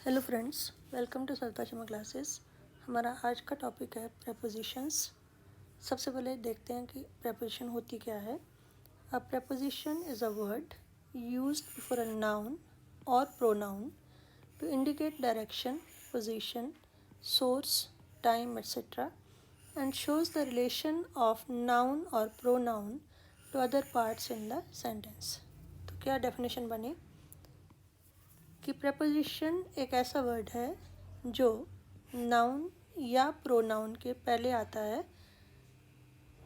Hello friends, welcome to सरता Sharma classes. हमारा आज का टॉपिक है प्रेपोजिशंस। सबसे पहले देखते हैं कि प्रेपोजिशन होती क्या है। A preposition is a word used before a noun और pronoun to indicate direction, position, source, time etcetera and shows the relation of noun और pronoun to other parts in the sentence. तो क्या definition बनी कि preposition एक ऐसा word है जो नाउन या प्रोनाउन के पहले आता है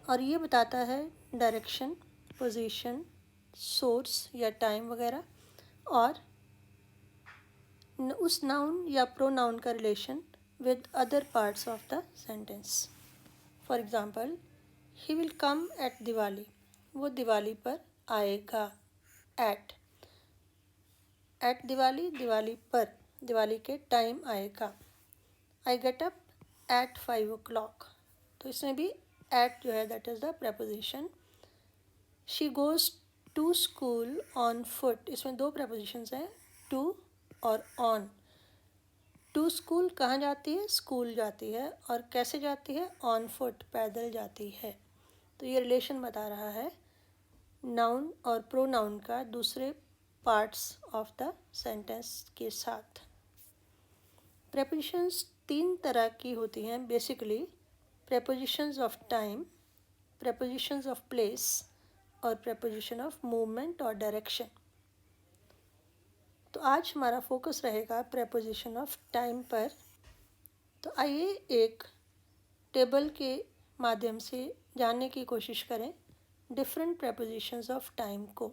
और ये बताता है डायरेक्शन, पोजीशन, सोर्स या टाइम वगैरह और उस नाउन या प्रोनाउन का relation with other parts of the sentence. For example, he will come at Diwali, वो दिवाली पर आएगा। एट दिवाली, दिवाली पर, दिवाली के टाइम आएगा। I get up at 5 o'clock, तो इसमें भी एट जो है that is the preposition. She goes to school on foot, इसमें दो प्रेपोजिशंस हैं, टू और ऑन। टू स्कूल कहाँ जाती है? स्कूल जाती है। और कैसे जाती है? ऑन फुट, पैदल जाती है। तो ये रिलेशन बता रहा है नाउन और प्रोनाउन का दूसरे पार्ट्स ऑफ द सेंटेंस के साथ। प्रेपोजिशंस तीन तरह की होती हैं basically: prepositions of time, prepositions of place और प्रेपोजिशन ऑफ मूवमेंट और डायरेक्शन। तो आज हमारा फोकस रहेगा प्रेपोजिशन ऑफ टाइम पर। तो आइए एक टेबल के माध्यम से जानने की कोशिश करें डिफरेंट प्रेपोजिशंस ऑफ टाइम को।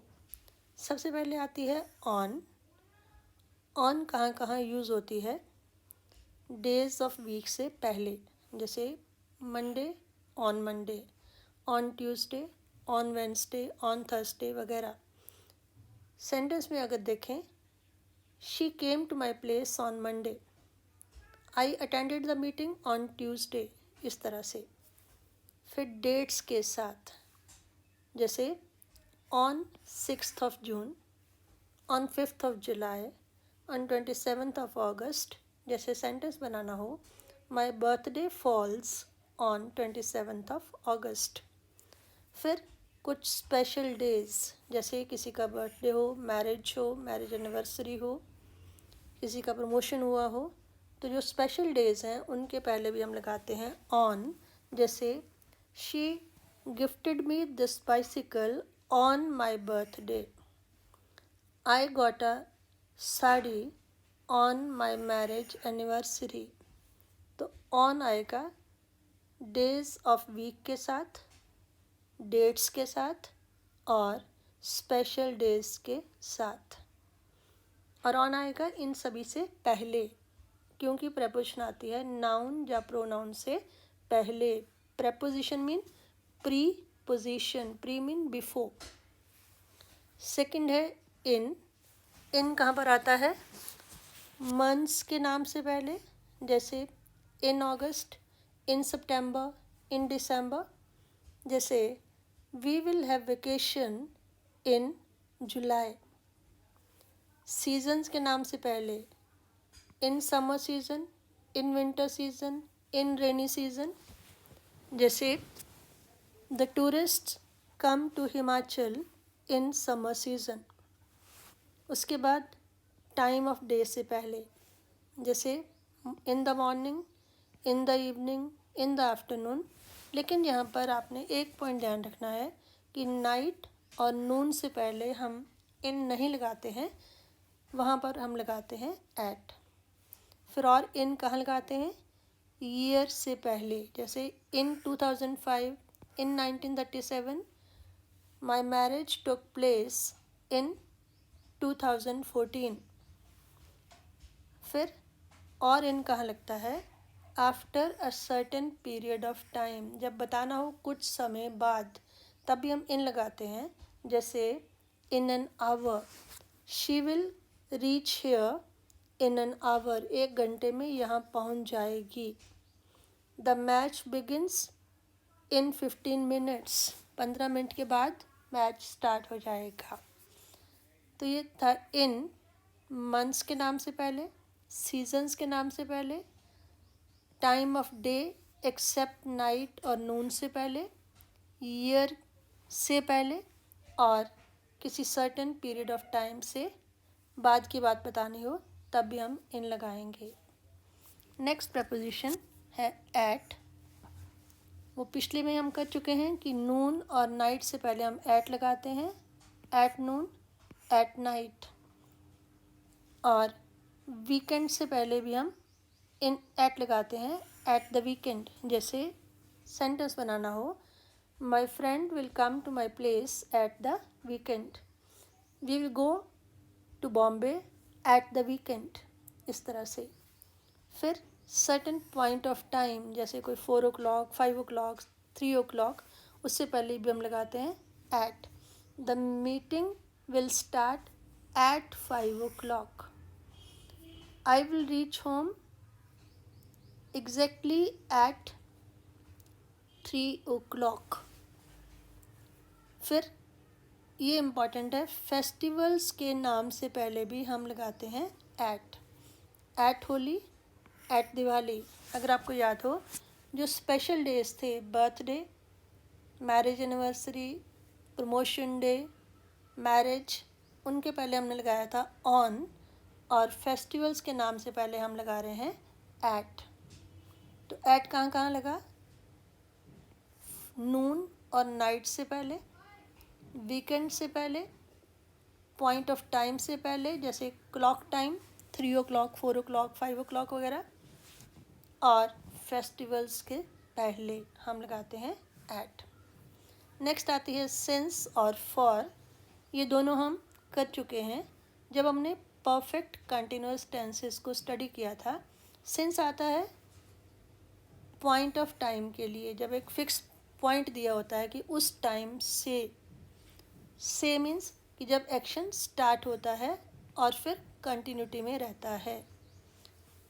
सबसे पहले आती है ऑन। ऑन कहाँ कहाँ यूज़ होती है? डेज ऑफ वीक से पहले, जैसे Monday, on Tuesday, on Wednesday, on Thursday वगैरह। सेंटेंस में अगर देखें, she came to my place on Monday, I attended the meeting on Tuesday, इस तरह से। फिर डेट्स के साथ, जैसे on 6th of June, on 5th of July, on 27th of August। जैसे सेंटेंस बनाना हो, my birthday falls on 27th of August। फिर कुछ स्पेशल डेज, जैसे किसी का बर्थडे हो, मैरिज एनिवर्सरी हो, किसी का प्रमोशन हुआ हो, तो जो स्पेशल डेज हैं उनके पहले भी हम लगाते हैं ऑन। जैसे she gifted me this bicycle on my birthday, I got a sari on my marriage anniversary. तो ऑन आएगा डेज ऑफ वीक के साथ, डेट्स के साथ और स्पेशल डेज के साथ। और ऑन आएगा इन सभी से पहले, क्योंकि प्रेपोजिशन आती है नाउन या प्रोनाउन से पहले। Preposition mean pre position, pre mean before. Second है इन। इन कहाँ पर आता है? मंथ्स के नाम से पहले, जैसे इन अगस्त, इन सितंबर, इन दिसंबर। जैसे we will have vacation in July. Seasons के नाम से पहले, in summer season, in winter season, in rainy season. जैसे the tourist come to Himachal in summer season. उसके बाद टाइम ऑफ डे से पहले, जैसे in the morning, in the evening, in the afternoon. लेकिन यहाँ पर आपने एक पॉइंट ध्यान रखना है कि नाइट और नून से पहले हम इन नहीं लगाते हैं, वहाँ पर हम लगाते हैं एट। फिर और इन कहाँ लगाते हैं? ईयर से पहले, जैसे इन 2005, इन 1937, my marriage took place in 2014। फिर और इन कहाँ लगता है? After a certain period of time, जब बताना हो कुछ समय बाद, तब भी हम इन लगाते हैं। जैसे in an hour, she will reach here in an hour, 1 घंटे में यहाँ पहुँच जाएगी। The match begins in 15 minutes, 15 minute के बाद मैच स्टार्ट हो जाएगा। तो ये था इन मंथ्स के नाम से पहले। सीजन्स के नाम से पहले, time of day except night और नून से पहले, ईयर से पहले, और किसी सर्टेन पीरियड ऑफ टाइम से बाद की बात बतानी हो तब भी हम इन लगाएंगे। नेक्स्ट प्रपोजिशन है एट। वो पिछले में हम कर चुके हैं कि नून और नाइट से पहले हम एट लगाते हैं, एट नून, एट नाइट, और वीकेंड से पहले भी हम इन एट लगाते हैं, एट द वीकेंड। जैसे सेंटेंस बनाना हो, my friend will come to my place at the weekend, we will go to Bombay at the weekend, इस तरह से। फिर सर्टन पॉइंट ऑफ टाइम, जैसे कोई 4 o'clock, 5 o'clock, 3 o'clock, उससे पहले भी हम लगाते हैं at. The meeting will start at 5 o'clock, I will reach home exactly at 3 o'clock। फिर ये इम्पॉर्टेंट है, फेस्टिवल्स के नाम से पहले भी हम लगाते हैं at, at Holi, at Diwali. अगर आपको याद हो, जो स्पेशल डेज थे, birthday, marriage anniversary, promotion day, marriage, उनके पहले हमने लगाया था ऑन, और फेस्टिवल्स के नाम से पहले हम लगा रहे हैं एट। तो एट कहाँ कहाँ लगा? नून और नाइट से पहले, वीकेंड से पहले, पॉइंट ऑफ टाइम से पहले, जैसे clock time 3 o'clock, 4 o'clock, 5 o'clock वगैरह, और फेस्टिवल्स के पहले हम लगाते हैं एट। नेक्स्ट आती है सिंस और फॉर। ये दोनों हम कर चुके हैं जब हमने परफेक्ट कंटिन्यूअस टेंसेस को स्टडी किया था। सिंस आता है पॉइंट ऑफ टाइम के लिए, जब एक फिक्स पॉइंट दिया होता है कि उस टाइम से मीन्स कि जब एक्शन स्टार्ट होता है और फिर कंटिन्यूटी में रहता है।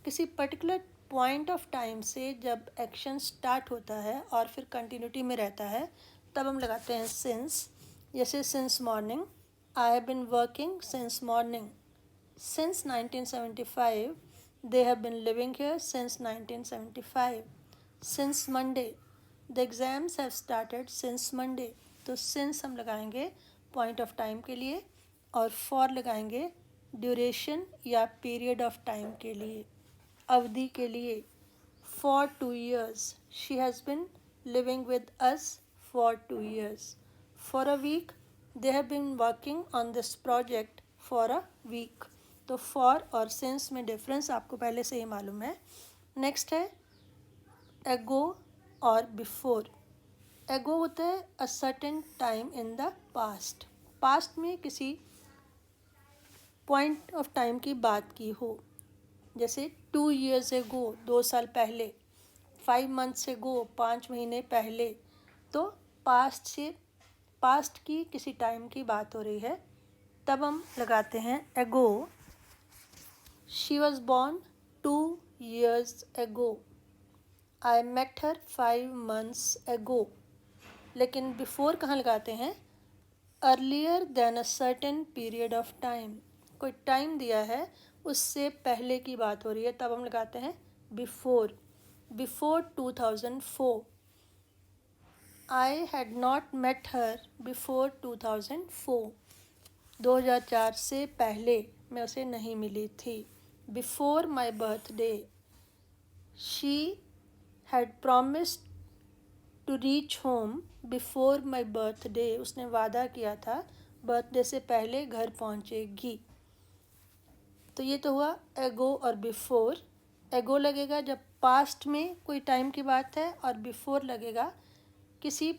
किसी पर्टिकुलर पॉइंट ऑफ टाइम से जब एक्शन स्टार्ट होता है और फिर कंटिन्यूटी में रहता है तब हम लगाते हैं सिंस। जैसे since morning, I have been working since morning, since 1975, they have been living here since 1975, since Monday, the exams have started since Monday. तो सिंस हम लगाएंगे पॉइंट ऑफ टाइम के लिए, और फॉर लगाएंगे ड्यूरेशन या पीरियड ऑफ टाइम के लिए, अवधि के लिए। For 2 years, she has been living with us for 2 years. For a week, they have been working on this project for a week. तो फॉर और सिंस में डिफरेंस आपको पहले से ही मालूम है। नेक्स्ट है एगो और बिफोर। एगो होता है अ certain time in the past, past में किसी पॉइंट ऑफ टाइम की बात की हो, जैसे 2 years एगो, 2 साल पहले, 5 months एगो, 5 महीने पहले। तो पास्ट की किसी टाइम की बात हो रही है तब हम लगाते हैं एगो। शी वॉज बॉर्न 2 years एगो, आई मेट हर 5 months एगो। लेकिन बिफोर कहाँ लगाते हैं? Earlier than a certain period of time, कोई टाइम दिया है उससे पहले की बात हो रही है तब हम लगाते हैं before. Before 2004, I had not met her before 2004, 2004 से पहले मैं उसे नहीं मिली थी। Before my birthday, she had promised to reach home before my birthday, उसने वादा किया था बर्थडे से पहले घर पहुंचेगी। तो ये तो हुआ एगो और बिफोर। एगो लगेगा जब पास्ट में कोई टाइम की बात है, और बिफोर लगेगा किसी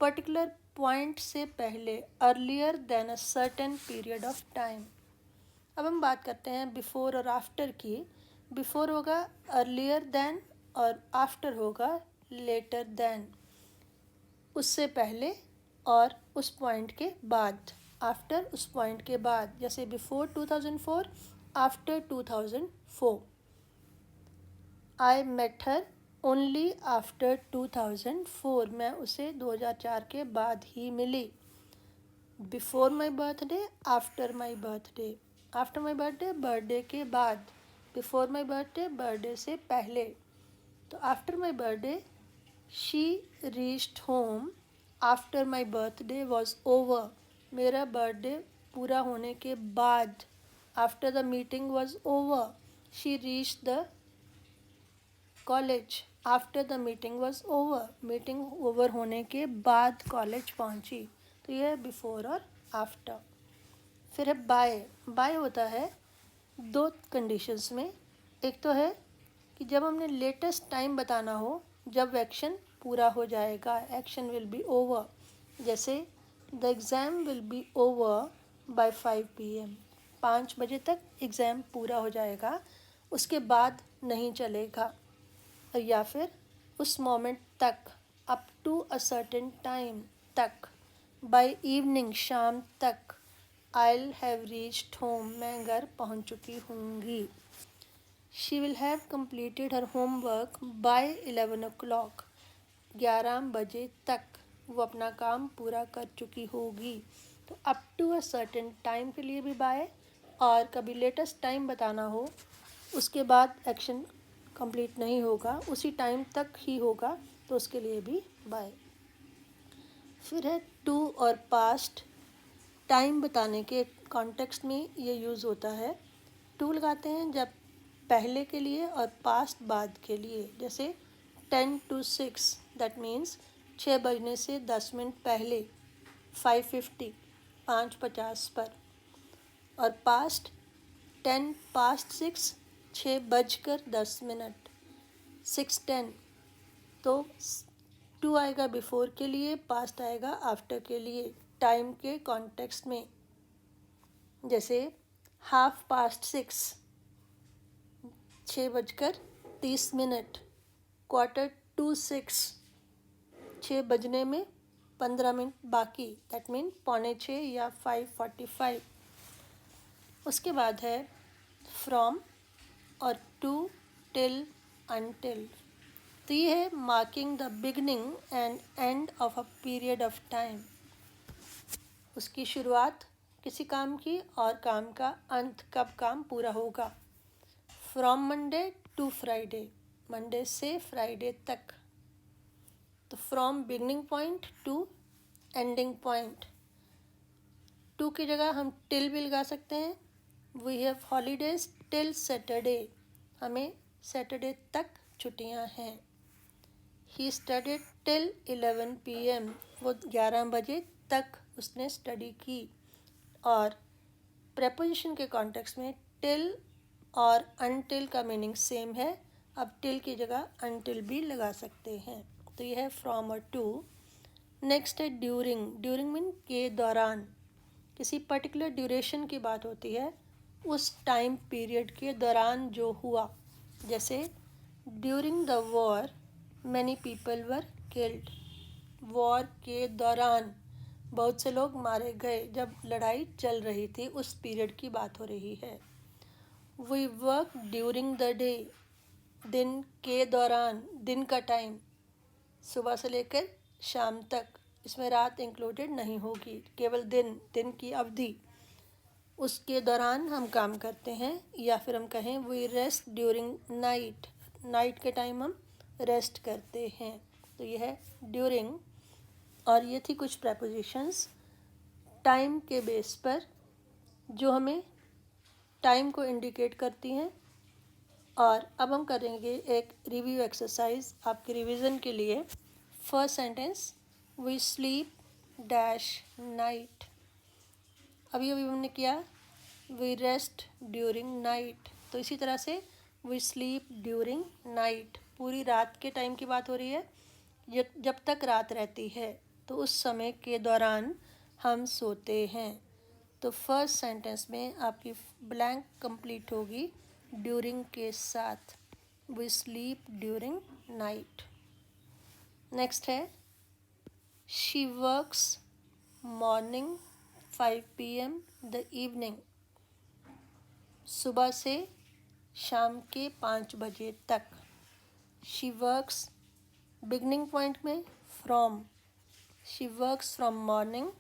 पर्टिकुलर पॉइंट से पहले, earlier than a certain period of time. अब हम बात करते हैं बिफोर और आफ्टर की। बिफोर होगा अर्लियर देन और आफ्टर होगा लेटर देन, उससे पहले और उस पॉइंट के बाद। आफ्टर उस पॉइंट के बाद, जैसे before 2004, after 2004। I met her only after 2004, मैं उसे 2004 के बाद ही मिली। Before my birthday, after my birthday, after my birthday, birthday के बाद। बिफोर माई बर्थडे, बर्थडे से पहले। तो after my birthday she reached home after my birthday was over. मेरा बर्थडे पूरा होने के बाद, after the meeting was over, she reached the college after the meeting was over. Meeting over होने के बाद कॉलेज पहुंची। तो ये है बिफोर और आफ्टर। फिर है बाय। बाय होता है दो कंडीशंस में। एक तो है कि जब हमने लेटेस्ट टाइम बताना हो, जब एक्शन पूरा हो जाएगा, एक्शन विल बी ओवर। जैसे the exam will be over by 5 PM। 5 बजे तक एग्ज़ाम पूरा हो जाएगा, उसके बाद नहीं चलेगा। या फिर उस मोमेंट तक, up to a certain time तक, बाय इवनिंग शाम तक, आई हैव रीच्ड होम, मैं घर पहुंच चुकी होंगी। She will have completed her homework by 11 o'clock, 11 बजे तक वो अपना काम पूरा कर चुकी होगी। तो up to a certain time के लिए भी बाय, और कभी लेटेस्ट टाइम बताना हो, उसके बाद एक्शन कंप्लीट नहीं होगा, उसी टाइम तक ही होगा, तो उसके लिए भी बाय। फिर है टू और पास्ट। टाइम बताने के कॉन्टेक्स्ट में ये यूज़ होता है। टू लगाते हैं जब पहले के लिए और पास्ट बाद के लिए। जैसे 10 to 6, दैट मीन्स 6 बजने से 10 मिनट पहले, 5:50, 5:50 पर। और पास्ट 10 past 6, 6 बजकर 10 मिनट, 6:10। तो टू आएगा बिफोर के लिए, पास्ट आएगा आफ्टर के लिए, टाइम के कॉन्टेक्स्ट में। जैसे 6:30, 6:30, 5:45, 6 बजने में 15 मिनट बाकी, दैट मीन 5:45 या 5:45। उसके बाद है फ्रॉम और टू, टिल, अनटिल। तो ये है marking the beginning and end of a period of time. उसकी शुरुआत किसी काम की और काम का अंत, कब काम पूरा होगा। From Monday to Friday, Monday से फ्राइडे तक। तो from beginning point to ending point. To की जगह हम टिल भी लगा सकते हैं। We have holidays till Saturday, हमें सैटरडे तक छुट्टियां हैं। ही स्टडीड टिल 11 PM, वो 11 बजे तक उसने स्टडी की। और प्रेपोजिशन के कॉन्टेक्स्ट में टिल और अनटिल का मीनिंग सेम है। अब टिल की जगह अनटिल भी लगा सकते हैं। तो यह है फ्रॉम और टू। नेक्स्ट है ड्यूरिंग। ड्यूरिंग मीन के दौरान, किसी पर्टिकुलर ड्यूरेशन की बात होती है, उस टाइम पीरियड के दौरान जो हुआ। जैसे during the war many people were killed. War के दौरान बहुत से लोग मारे गए, जब लड़ाई चल रही थी उस पीरियड की बात हो रही है। We work during the day, दिन के दौरान, दिन का टाइम, सुबह से लेकर शाम तक, इसमें रात इंक्लूडेड नहीं होगी, केवल दिन, दिन की अवधि, उसके दौरान हम काम करते हैं। या फिर हम कहें we rest during night, night के टाइम हम रेस्ट करते हैं। तो यह है ड्यूरिंग। और ये थी कुछ प्रेपोजिशंस टाइम के बेस पर जो हमें टाइम को इंडिकेट करती हैं। और अब हम करेंगे एक रिव्यू एक्सरसाइज आपके रिवीजन के लिए। First sentence, we sleep dash night. अभी अभी हमने किया वी रेस्ट ड्यूरिंग नाइट, तो इसी तरह से वी स्लीप ड्यूरिंग नाइट, पूरी रात के टाइम की बात हो रही है। जब तक रात रहती है तो उस समय के दौरान हम सोते हैं। तो फर्स्ट सेंटेंस में आपकी ब्लैंक कंप्लीट होगी ड्यूरिंग के साथ, we sleep during night. Next है she works morning 5 PM the evening, सुबह से शाम के 5 बजे तक। शी वर्क्स बिगनिंग पॉइंट में from, she works from morning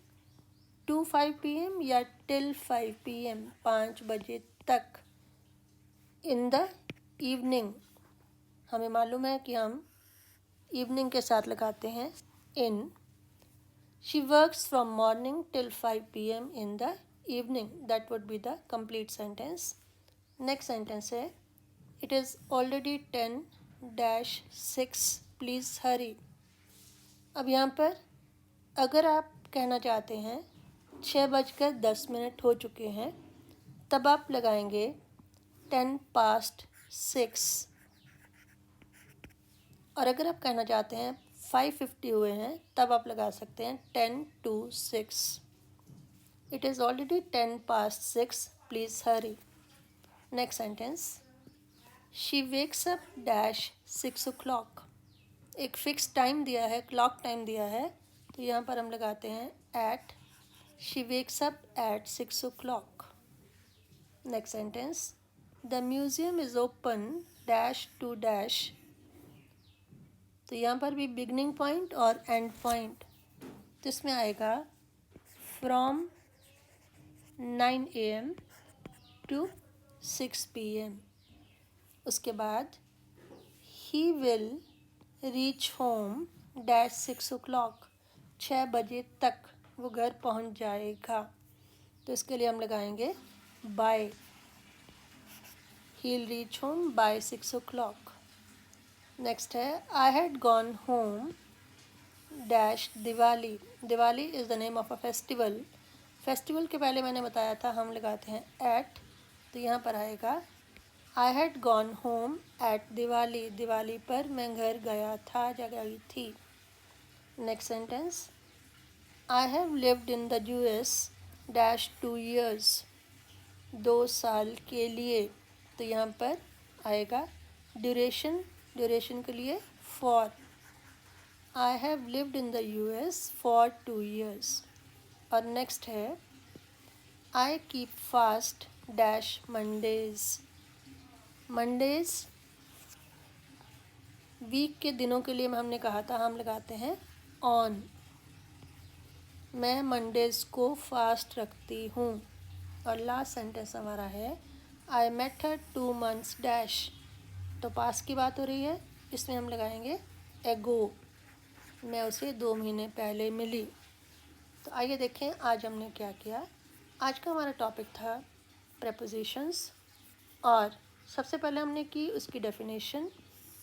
to 5 PM या टिल 5 PM, 5 बजे तक। इन द इवनिंग, हमें मालूम है कि हम इवनिंग के साथ लगाते हैं in. She works from morning till 5 PM in the evening, that would be the complete sentence. Next sentence है it is already 10-6 please hurry. अब यहाँ पर अगर आप कहना चाहते हैं 6:10 हो चुके हैं, तब आप लगाएंगे 10 past 6। और अगर आप कहना चाहते हैं 5:50 हुए हैं, तब आप लगा सकते हैं 10 to 6। It is already 10 past 6 please Hari. Next sentence she wakes up -6 o'clock। एक फिक्स टाइम दिया है, क्लॉक टाइम दिया है, तो यहाँ पर हम लगाते हैं at. She wakes up at 6 o'clock। Next sentence the museum is open -to। तो यहाँ पर भी बिगनिंग पॉइंट और एंड पॉइंट, तो इसमें आएगा फ्रॉम 9 AM to 6 PM। उसके बाद ही विल रीच होम -6 o'clock। 6 बजे तक वो घर पहुंच जाएगा, तो इसके लिए हम लगाएंगे by. He will reach home by 6 o'clock। Next है I had gone home Diwali. Diwali is the name of a festival. Festival के पहले मैंने बताया था हम लगाते हैं एट, तो यहाँ पर आएगा आई had gone home at Diwali. Diwali पर मैं घर गया था या गई थी। Next sentence I have lived in the US -2 years। 2 साल के लिए, तो यहाँ पर आएगा ड्यूरेशन। ड्यूरेशन के लिए for. I have lived in the US for 2 years। और नेक्स्ट है I keep fast -Mondays। Mondays week के दिनों के लिए हमने कहा था हम लगाते हैं ऑन। मैं मंडेज़ को फास्ट रखती हूँ। और लास्ट सेंटेंस हमारा है आई मेट हर 2 months। तो पास की बात हो रही है, इसमें हम लगाएंगे एगो। मैं उसे 2 महीने पहले मिली। तो आइए देखें आज हमने क्या किया। आज का हमारा टॉपिक था प्रेपोजिशंस, और सबसे पहले हमने की उसकी डेफिनेशन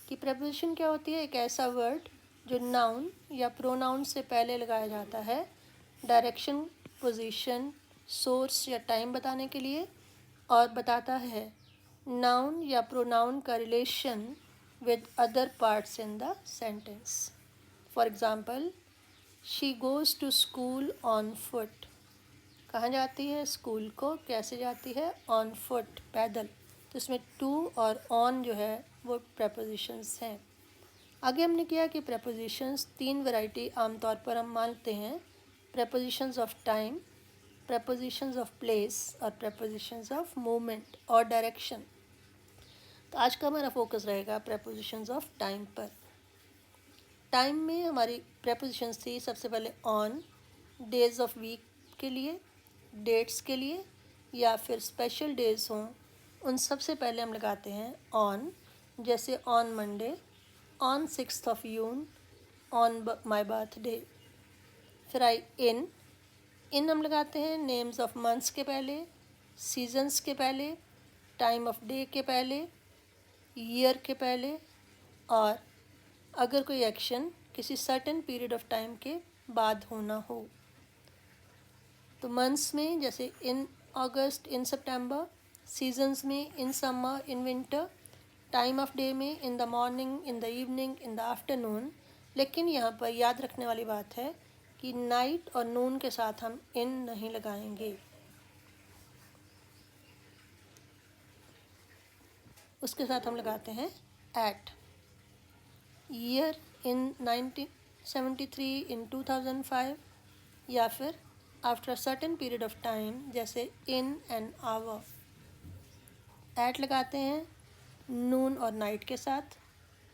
कि प्रेपोजिशन क्या होती है। एक ऐसा वर्ड जो नाउन या प्रोनाउन से पहले लगाया जाता है डायरेक्शन, पोजीशन, सोर्स या टाइम बताने के लिए, और बताता है नाउन या प्रोनाउन का relation with other parts in the sentence. For example she goes to school on foot. कहाँ जाती है स्कूल को, कैसे जाती है, ऑन फुट, पैदल। तो इसमें टू और ऑन जो है वो प्रेपोजिशंस हैं। आगे हमने किया कि प्रेपोजिशंस 3 वैरायटी आमतौर पर हम मानते हैं। Prepositions of time, prepositions of place और प्रेपोजिशंस ऑफ मूवमेंट और डायरेक्शन। तो आज का हमारा फोकस रहेगा प्रेपोजिशंस ऑफ टाइम पर। टाइम में हमारी प्रेपोजिशंस थी सबसे पहले ऑन, डेज ऑफ वीक के लिए, डेट्स के लिए, या फिर स्पेशल डेज हों उन सबसे पहले हम लगाते हैं ऑन। जैसे on Monday, on 6th of June, on my birthday. फिर आई इन हम लगाते हैं नेम्स ऑफ मंथ्स के पहले, सीजन्स के पहले, टाइम ऑफ डे के पहले, ईयर के पहले, और अगर कोई एक्शन किसी सर्टेन पीरियड ऑफ टाइम के बाद होना हो। तो मंथ्स में जैसे इन अगस्त, इन सितंबर, सीजन्स में in summer, in winter, time of day में in the morning, in the evening, in the afternoon. लेकिन यहाँ पर याद रखने वाली बात है कि नाइट और नून के साथ हम इन नहीं लगाएंगे। उसके साथ हम लगाते हैं एट। ईयर इन 1973, इन 2005, या फिर after certain period of time जैसे इन एन आवर। एट लगाते हैं नून और नाइट के साथ,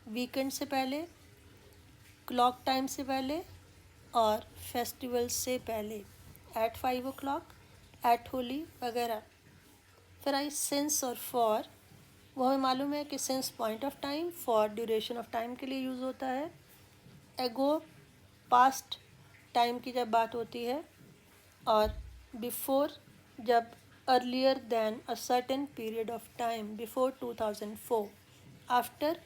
वीकेंड से पहले, क्लॉक टाइम से पहले और फेस्टिवल से पहले, एट 5 o'clock, एट होली वगैरह। फिर आई सिंस और फॉर। वो हमें मालूम है कि since point of time for duration of time के लिए यूज़ होता है। एगो पास्ट टाइम की जब बात होती है, और बिफोर जब earlier than a certain period of time before 2004, after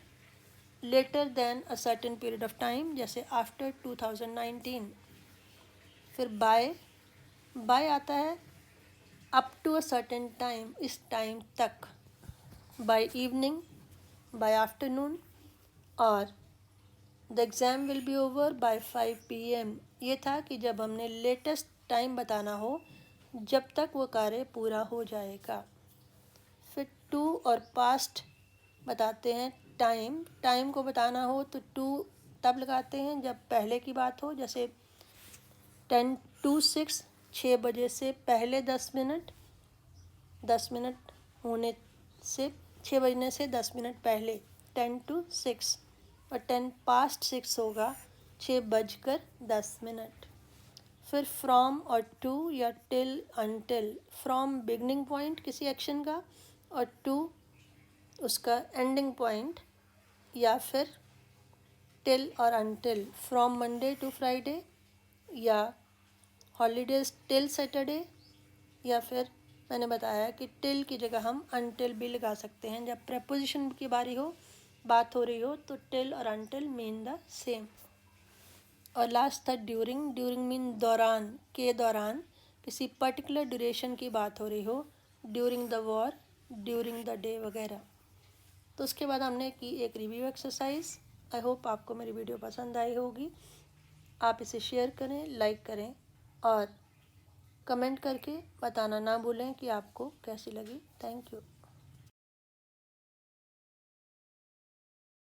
later than a certain period of time जैसे आफ्टर 2019। फिर बाय आता है up to a certain time, इस टाइम तक, बाय इवनिंग, बाय आफ्टरनून, और the exam will be over by 5 PM। ये था कि जब हमने लेटेस्ट टाइम बताना हो जब तक वो कार्य पूरा हो जाएगा। फिर टू और पास्ट बताते हैं। टाइम को बताना हो तो टू तब लगाते हैं जब पहले की बात हो, जैसे 10 to 6, 6 बजे से पहले 10 मिनट होने से, 6 बजने से 10 मिनट पहले 10 to 6, और 10 past 6 होगा 6 बजकर 10 मिनट। फिर फ्रॉम और टू या till until. From beginning point किसी एक्शन का, और टू उसका एंडिंग पॉइंट, या फिर टिल और until from Monday to Friday, या हॉलीडेज टिल सैटरडे, या फिर मैंने बताया कि टिल की जगह हम अनटिल भी लगा सकते हैं। जब प्रेपोजिशन की बात हो रही हो तो टिल और अनटिल मीन द सेम। और लास्ट था ड्यूरिंग मीन दौरान, के दौरान किसी पर्टिकुलर ड्यूरेशन की बात हो रही हो, during the war, during the day वगैरह। तो उसके बाद हमने की एक रिव्यू एक्सरसाइज। आई होप आपको मेरी वीडियो पसंद आई होगी। आप इसे शेयर करें, लाइक करें, और कमेंट करके बताना ना भूलें कि आपको कैसी लगी। Thank you.